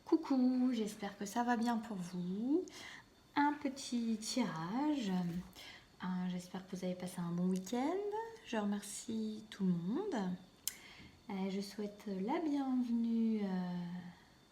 Coucou, j'espère que ça va bien pour vous. Un petit tirage. J'espère que vous avez passé un bon week-end. Je remercie tout le monde. Je souhaite la bienvenue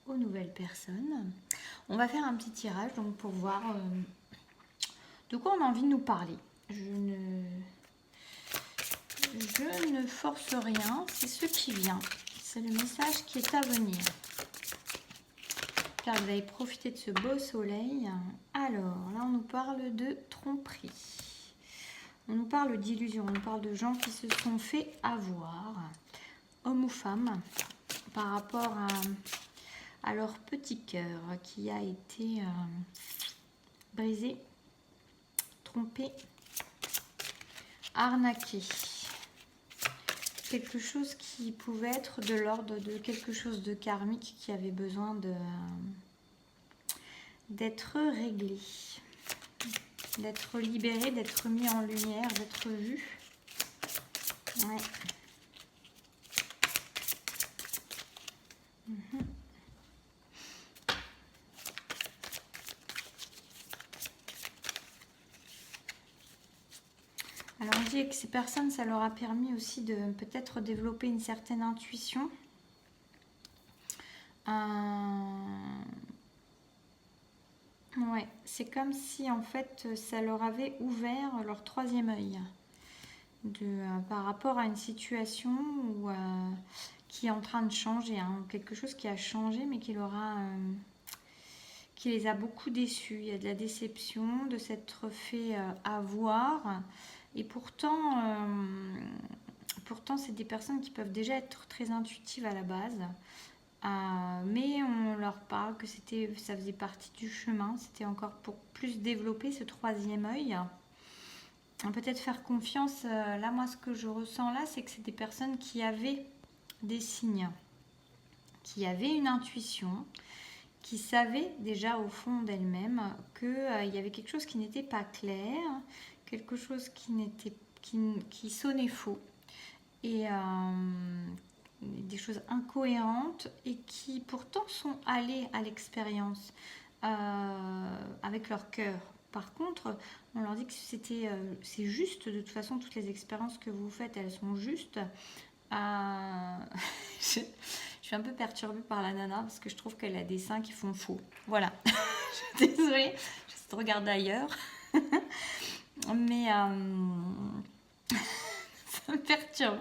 aux nouvelles personnes. On va faire un petit tirage donc pour voir de quoi on a envie de nous parler. Je ne force rien, c'est ce qui vient. C'est le message qui est à venir. Car vous allez profiter de ce beau soleil. Alors, là, on nous parle de tromperie. On nous parle d'illusion. On nous parle de gens qui se sont fait avoir, hommes ou femmes, par rapport à leur petit cœur qui a été brisé, trompé, arnaqué. Quelque chose qui pouvait être de l'ordre de quelque chose de karmique qui avait besoin d'être réglé, d'être libéré, d'être mis en lumière, d'être vu. Ouais. Alors on dit que ces personnes, ça leur a permis aussi de peut-être développer une certaine intuition. Ouais, c'est comme si en fait ça leur avait ouvert leur troisième œil par rapport à une situation qui est en train de changer, hein, quelque chose qui a changé mais qui les a beaucoup déçus. Il y a de la déception, de s'être fait avoir. Et pourtant, c'est des personnes qui peuvent déjà être très intuitives à la base. Mais on leur parle que ça faisait partie du chemin. C'était encore pour plus développer ce troisième œil. Peut-être faire confiance. Là, moi, ce que je ressens là, c'est que c'est des personnes qui avaient des signes, qui avaient une intuition, qui savaient déjà au fond d'elles-mêmes qu'il y avait quelque chose qui n'était pas clair, quelque chose qui sonnait faux et des choses incohérentes et qui pourtant sont allées à l'expérience avec leur cœur. Par contre, on leur dit que c'est juste, de toute façon, toutes les expériences que vous faites, elles sont justes. Je suis un peu perturbée par la nana parce que je trouve qu'elle a des seins qui font faux. Voilà. Je suis désolée, je regarde ailleurs. Mais ça me perturbe.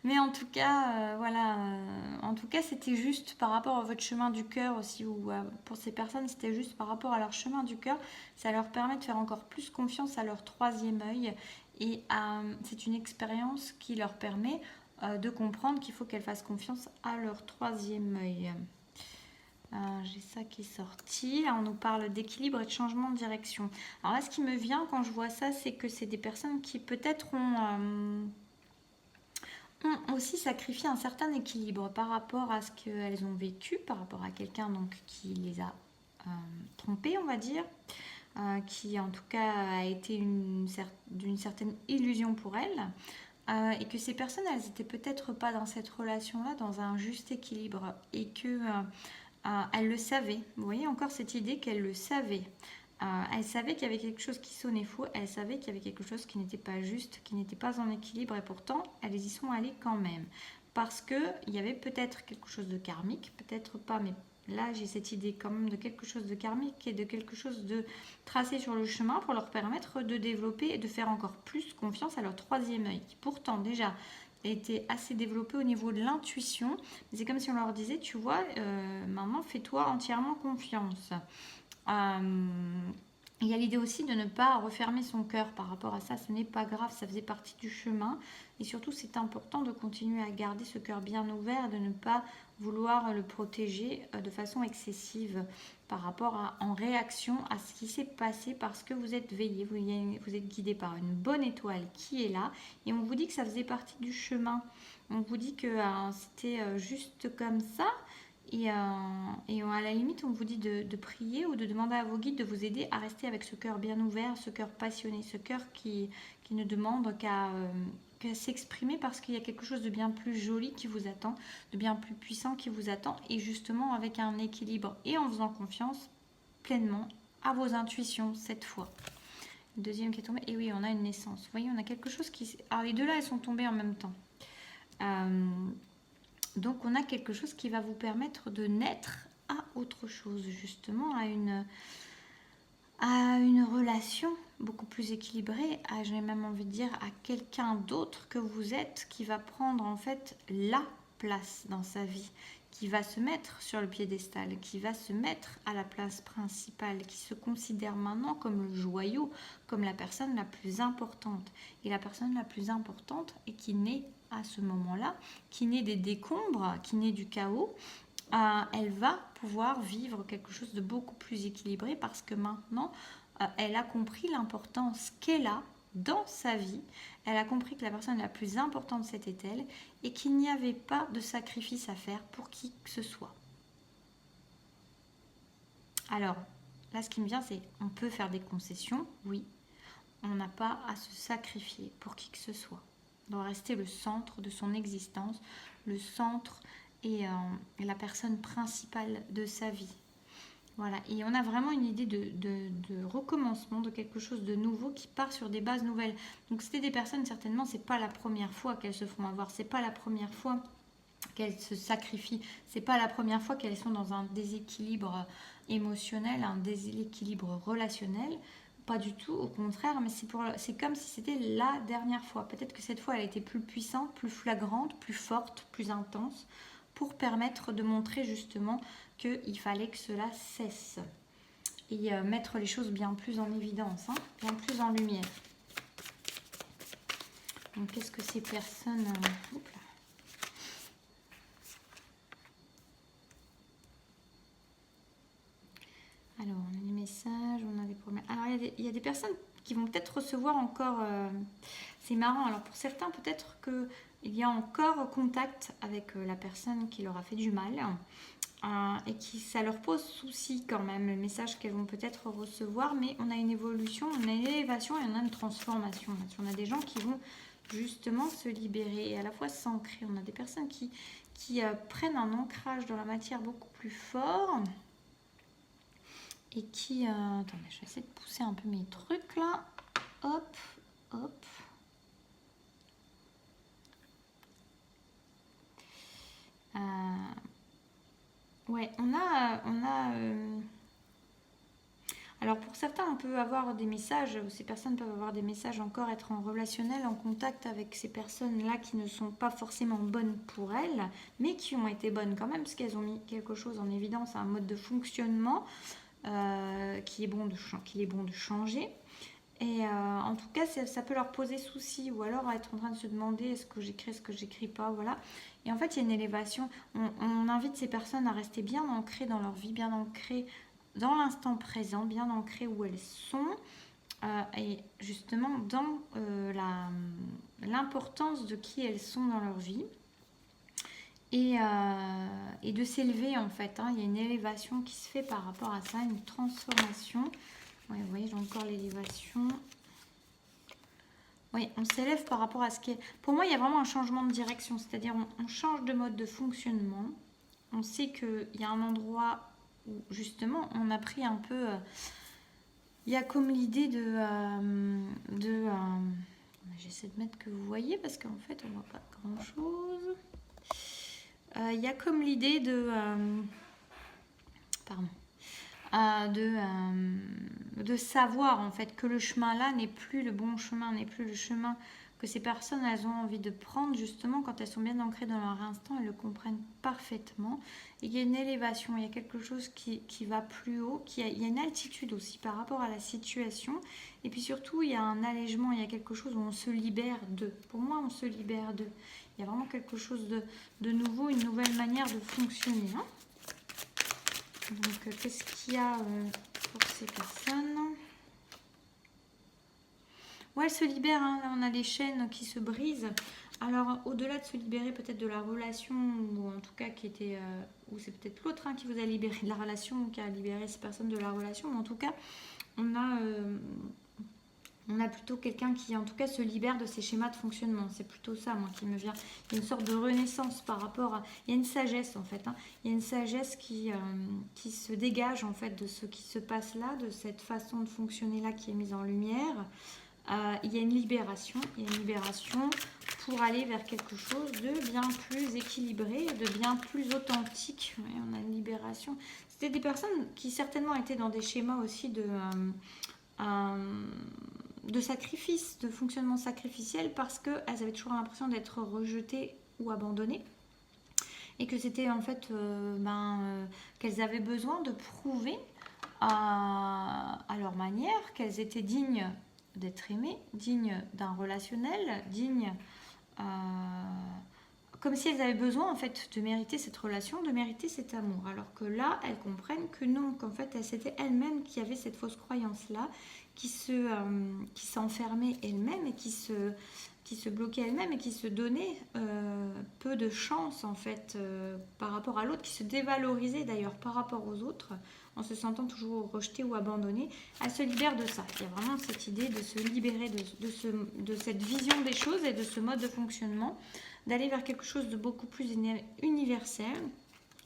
Mais en tout cas, voilà. En tout cas, c'était juste par rapport à votre chemin du cœur aussi. Ou pour ces personnes, c'était juste par rapport à leur chemin du cœur. Ça leur permet de faire encore plus confiance à leur troisième œil. Et c'est une expérience qui leur permet de comprendre qu'il faut qu'elles fassent confiance à leur troisième œil. J'ai ça qui est sorti. Là, on nous parle d'équilibre et de changement de direction. Alors là, ce qui me vient quand je vois ça, c'est que c'est des personnes qui peut-être ont aussi sacrifié un certain équilibre par rapport à ce qu'elles ont vécu, par rapport à quelqu'un donc qui les a trompées, on va dire, qui en tout cas a été d'une certaine illusion pour elles. Et que ces personnes, elles n'étaient peut-être pas dans cette relation-là, dans un juste équilibre, et que elles le savaient. Vous voyez encore cette idée qu'elles le savaient. Elles savaient qu'il y avait quelque chose qui sonnait faux, elles savaient qu'il y avait quelque chose qui n'était pas juste, qui n'était pas en équilibre, et pourtant, elles y sont allées quand même. Parce qu'il y avait peut-être quelque chose de karmique, peut-être pas, mais là, j'ai cette idée quand même de quelque chose de karmique et de quelque chose de tracé sur le chemin pour leur permettre de développer et de faire encore plus confiance à leur troisième œil, qui pourtant déjà était assez développé au niveau de l'intuition. C'est comme si on leur disait, tu vois, maintenant fais-toi entièrement confiance. Il y a l'idée aussi de ne pas refermer son cœur par rapport à ça, ce n'est pas grave, ça faisait partie du chemin. Et surtout, c'est important de continuer à garder ce cœur bien ouvert, de ne pas vouloir le protéger de façon excessive par rapport en réaction à ce qui s'est passé parce que vous êtes veillé, vous êtes guidé par une bonne étoile qui est là et on vous dit que ça faisait partie du chemin. On vous dit que c'était juste comme ça. Et à la limite, on vous dit de prier ou de demander à vos guides de vous aider à rester avec ce cœur bien ouvert, ce cœur passionné, ce cœur qui ne demande qu'à s'exprimer parce qu'il y a quelque chose de bien plus joli qui vous attend, de bien plus puissant qui vous attend, et justement avec un équilibre et en faisant confiance pleinement à vos intuitions cette fois. Deuxième qui est tombé, et oui, on a une naissance. Vous voyez, on a quelque chose qui... Alors les deux là, elles sont tombées en même temps. Donc on a quelque chose qui va vous permettre de naître à autre chose, justement, à une relation beaucoup plus équilibrée, j'ai même envie de dire à quelqu'un d'autre que vous êtes, qui va prendre en fait la place dans sa vie, qui va se mettre sur le piédestal, qui va se mettre à la place principale, qui se considère maintenant comme le joyau, comme la personne la plus importante. Et la personne la plus importante et qui naît à ce moment-là, qui naît des décombres, qui naît du chaos, elle va pouvoir vivre quelque chose de beaucoup plus équilibré parce que maintenant, elle a compris l'importance qu'elle a dans sa vie. Elle a compris que la personne la plus importante, c'était elle et qu'il n'y avait pas de sacrifice à faire pour qui que ce soit. Alors, là, ce qui me vient, c'est on peut faire des concessions, oui. On n'a pas à se sacrifier pour qui que ce soit. On doit rester le centre de son existence, le centre et la personne principale de sa vie. Voilà, et on a vraiment une idée de recommencement, de quelque chose de nouveau qui part sur des bases nouvelles. Donc c'était des personnes, certainement, c'est pas la première fois qu'elles se font avoir, c'est pas la première fois qu'elles se sacrifient, c'est pas la première fois qu'elles sont dans un déséquilibre émotionnel, un déséquilibre relationnel. Pas du tout, au contraire, mais c'est comme si c'était la dernière fois. Peut-être que cette fois, elle était plus puissante, plus flagrante, plus forte, plus intense, pour permettre de montrer justement qu'il fallait que cela cesse. Et mettre les choses bien plus en évidence, hein, bien plus en lumière. Donc qu'est-ce que ces personnes... Oups là. Alors, on a des messages, on a des problèmes. Alors, il y a des personnes qui vont peut-être recevoir encore... c'est marrant. Alors, pour certains, peut-être qu'il y a encore contact avec la personne qui leur a fait du mal. Et qui ça leur pose souci quand même, le message qu'elles vont peut-être recevoir, mais on a une évolution, on a une élévation et on a une transformation. On a des gens qui vont justement se libérer et à la fois s'ancrer. On a des personnes qui prennent un ancrage dans la matière beaucoup plus fort et qui... attendez, je vais essayer de pousser un peu mes trucs là. Hop, hop. Ouais, on a alors pour certains, on peut avoir des messages, ces personnes peuvent avoir des messages encore, être en relationnel, en contact avec ces personnes-là qui ne sont pas forcément bonnes pour elles, mais qui ont été bonnes quand même, parce qu'elles ont mis quelque chose en évidence, un mode de fonctionnement qu'il est bon de changer. Et en tout cas, ça peut leur poser souci, ou alors être en train de se demander est-ce que j'écris pas, voilà. Et en fait, il y a une élévation. On invite ces personnes à rester bien ancrées dans leur vie, bien ancrées dans l'instant présent, bien ancrées où elles sont, et justement dans l'importance de qui elles sont dans leur vie. Et de s'élever en fait, hein. Il y a une élévation qui se fait par rapport à ça, une transformation. Ouais, vous voyez, j'ai encore l'élévation. Oui, on s'élève par rapport à ce qui est... Pour moi, il y a vraiment un changement de direction, c'est-à-dire on change de mode de fonctionnement. On sait qu'il y a un endroit où justement on a pris un peu... il y a comme l'idée j'essaie de mettre que vous voyez parce qu'en fait on voit pas grand-chose. Il y a comme l'idée de savoir en fait que le chemin là n'est plus le bon chemin, n'est plus le chemin que ces personnes elles ont envie de prendre justement quand elles sont bien ancrées dans leur instant, elles le comprennent parfaitement. Et il y a une élévation, il y a quelque chose qui va plus haut, il y a une altitude aussi par rapport à la situation, et puis surtout il y a un allègement, il y a quelque chose où on se libère d'eux. Pour moi on se libère d'eux. Il y a vraiment quelque chose de nouveau, une nouvelle manière de fonctionner, hein. Donc, qu'est-ce qu'il y a pour ces personnes? Ouais, elles se libèrent, hein. Là, on a les chaînes qui se brisent. Alors, au-delà de se libérer peut-être de la relation, ou en tout cas qui était... ou c'est peut-être l'autre qui vous a libéré de la relation, ou qui a libéré ces personnes de la relation. Mais en tout cas, on a On a plutôt quelqu'un qui, en tout cas, se libère de ses schémas de fonctionnement. C'est plutôt ça, moi, qui me vient. Il y a une sorte de renaissance par rapport à... Il y a une sagesse, en fait. Hein. Il y a une sagesse qui se dégage, en fait, de ce qui se passe là, de cette façon de fonctionner là qui est mise en lumière. Il y a une libération. Il y a une libération pour aller vers quelque chose de bien plus équilibré, de bien plus authentique. Ouais, on a une libération. C'était des personnes qui, certainement, étaient dans des schémas aussi de sacrifice, de fonctionnement sacrificiel parce qu'elles avaient toujours l'impression d'être rejetées ou abandonnées et que c'était en fait qu'elles avaient besoin de prouver à leur manière qu'elles étaient dignes d'être aimées, dignes d'un relationnel, dignes comme si elles avaient besoin en fait de mériter cette relation, de mériter cet amour. Alors que là, elles comprennent que non, qu'en fait, c'était elles-mêmes qui avaient cette fausse croyance-là, qui s'enfermaient elles-mêmes et qui se bloquaient elles-mêmes et qui se donnaient peu de chance en fait par rapport à l'autre, qui se dévalorisaient d'ailleurs par rapport aux autres en se sentant toujours rejetées ou abandonnées. Elles se libèrent de ça. Il y a vraiment cette idée de se libérer de cette vision des choses et de ce mode de fonctionnement, d'aller vers quelque chose de beaucoup plus universel.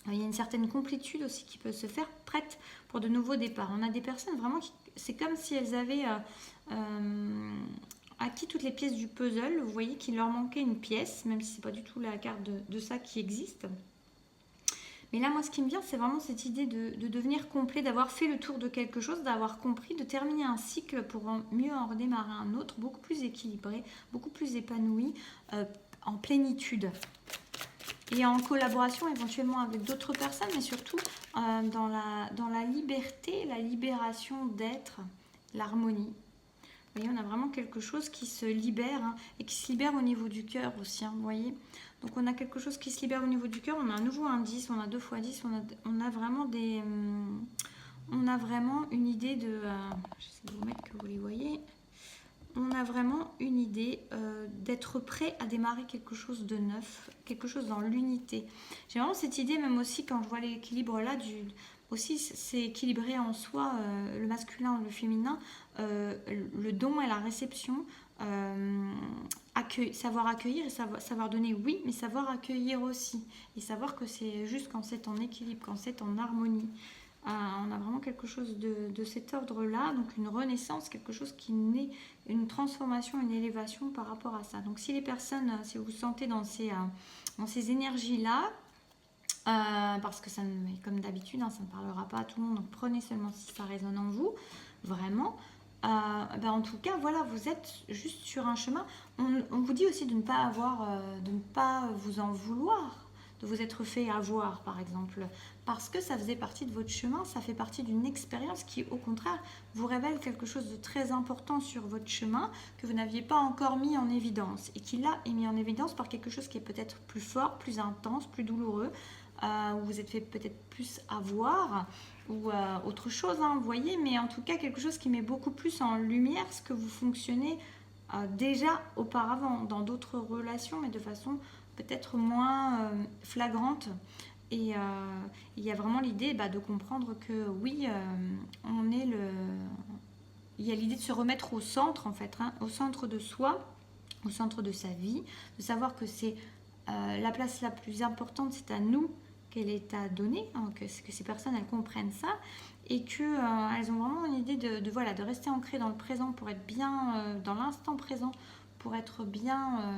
Il y a une certaine complétude aussi qui peut se faire, prête pour de nouveaux départs. On a des personnes vraiment qui, c'est comme si elles avaient acquis toutes les pièces du puzzle. Vous voyez qu'il leur manquait une pièce, même si c'est pas du tout la carte de ça qui existe. Mais là, moi, ce qui me vient, c'est vraiment cette idée de devenir complet, d'avoir fait le tour de quelque chose, d'avoir compris, de terminer un cycle pour mieux en redémarrer un autre, beaucoup plus équilibré, beaucoup plus épanoui, en plénitude. Et en collaboration éventuellement avec d'autres personnes, mais surtout dans la liberté, la libération d'être, l'harmonie. Vous voyez, on a vraiment quelque chose qui se libère et qui se libère au niveau du cœur aussi, vous voyez. Donc on a quelque chose qui se libère au niveau du cœur, on a un nouveau indice, on a 2x10, on a vraiment on a vraiment une idée de... j'essaie de vous mettre que vous les voyez. On a vraiment une idée d'être prêt à démarrer quelque chose de neuf, quelque chose dans l'unité. J'ai vraiment cette idée, même aussi quand je vois l'équilibre là, aussi c'est équilibré en soi, le masculin, le féminin, le don et la réception, savoir accueillir et savoir donner, oui, mais savoir accueillir aussi. Et savoir que c'est juste quand c'est en équilibre, quand c'est en harmonie. On a vraiment quelque chose de cet ordre-là, donc une renaissance, quelque chose qui naît, une transformation, une élévation par rapport à ça. Donc si les personnes, si vous vous sentez dans ces énergies-là, parce que ça, comme d'habitude, ça ne parlera pas à tout le monde, donc prenez seulement si ça résonne en vous, vraiment. En tout cas, voilà, vous êtes juste sur un chemin. On vous dit aussi de ne pas de ne pas vous en vouloir, de vous être fait avoir, par exemple, parce que ça faisait partie de votre chemin, ça fait partie d'une expérience qui, au contraire, vous révèle quelque chose de très important sur votre chemin que vous n'aviez pas encore mis en évidence et qui là est mis en évidence par quelque chose qui est peut-être plus fort, plus intense, plus douloureux, où vous êtes fait peut-être plus avoir ou autre chose, vous voyez, mais en tout cas quelque chose qui met beaucoup plus en lumière ce que vous fonctionnez déjà auparavant dans d'autres relations, mais de façon peut-être moins flagrante. Et il y a vraiment l'idée de comprendre que oui, il y a l'idée de se remettre au centre en fait, au centre de soi, au centre de sa vie, de savoir que c'est la place la plus importante, c'est à nous qu'elle est à donner, que ces personnes elles comprennent ça et qu'elles ont vraiment une idée de rester ancrées dans le présent pour être bien dans l'instant présent, pour être bien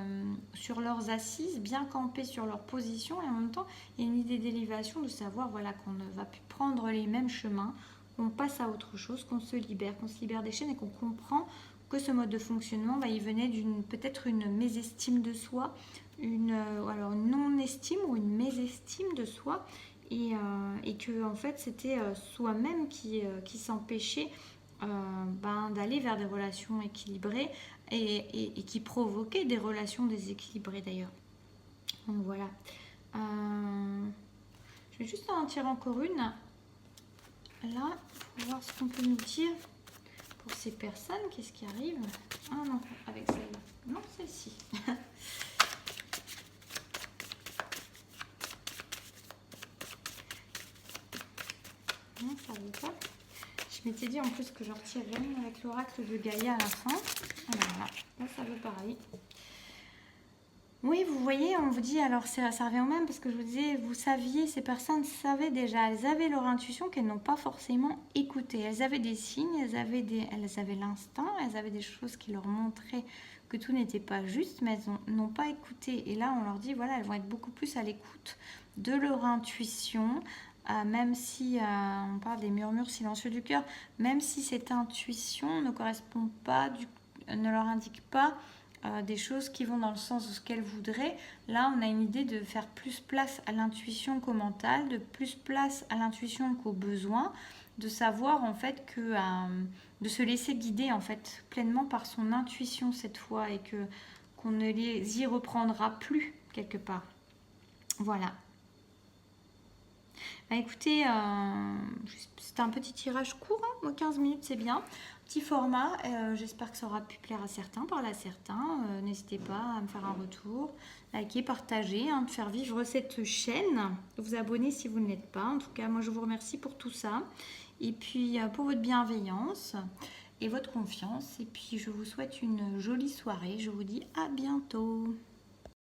sur leurs assises, bien campées sur leur position, et en même temps il y a une idée d'élévation, de savoir qu'on ne va plus prendre les mêmes chemins, qu'on passe à autre chose, qu'on se libère des chaînes et qu'on comprend que ce mode de fonctionnement, il venait peut-être une mésestime de soi, une non-estime ou une mésestime de soi, et que en fait c'était soi-même qui s'empêchait d'aller vers des relations équilibrées et qui provoquait des relations déséquilibrées d'ailleurs. Donc voilà. Je vais juste en tirer encore une là pour voir ce qu'on peut nous dire pour ces personnes. Qu'est-ce qui arrive? Ah non, avec celle-là. Non, celle-ci. Non, ça ne veut pas. Je Je m'étais dit en plus que je retirerais avec l'oracle de Gaïa à la fin. Alors voilà, là ça veut pareil. Oui, vous voyez, on vous dit, alors ça revient au même parce que je vous disais, vous saviez, ces personnes savaient déjà, elles avaient leur intuition qu'elles n'ont pas forcément écoutée. Elles avaient des signes, elles avaient l'instinct, elles avaient des choses qui leur montraient que tout n'était pas juste, mais elles n'ont pas écouté. Et là, on leur dit, voilà, elles vont être beaucoup plus à l'écoute de leur intuition, même si on parle des murmures silencieux du cœur, même si cette intuition ne correspond pas, ne leur indique pas des choses qui vont dans le sens de ce qu'elle voudrait. Là, on a une idée de faire plus place à l'intuition qu'au mental, de plus place à l'intuition qu'aux besoins, de savoir en fait que de se laisser guider en fait pleinement par son intuition cette fois et que qu'on ne les y reprendra plus quelque part. Voilà. Bah, écoutez, c'était un petit tirage court, hein, 15 minutes c'est bien. Petit format, j'espère que ça aura pu plaire à certains, parler à certains. N'hésitez pas à me faire un retour, liker, partager, de faire vivre cette chaîne, de vous abonner si vous ne l'êtes pas. En tout cas, moi je vous remercie pour tout ça. Et puis pour votre bienveillance et votre confiance. Et puis je vous souhaite une jolie soirée. Je vous dis à bientôt.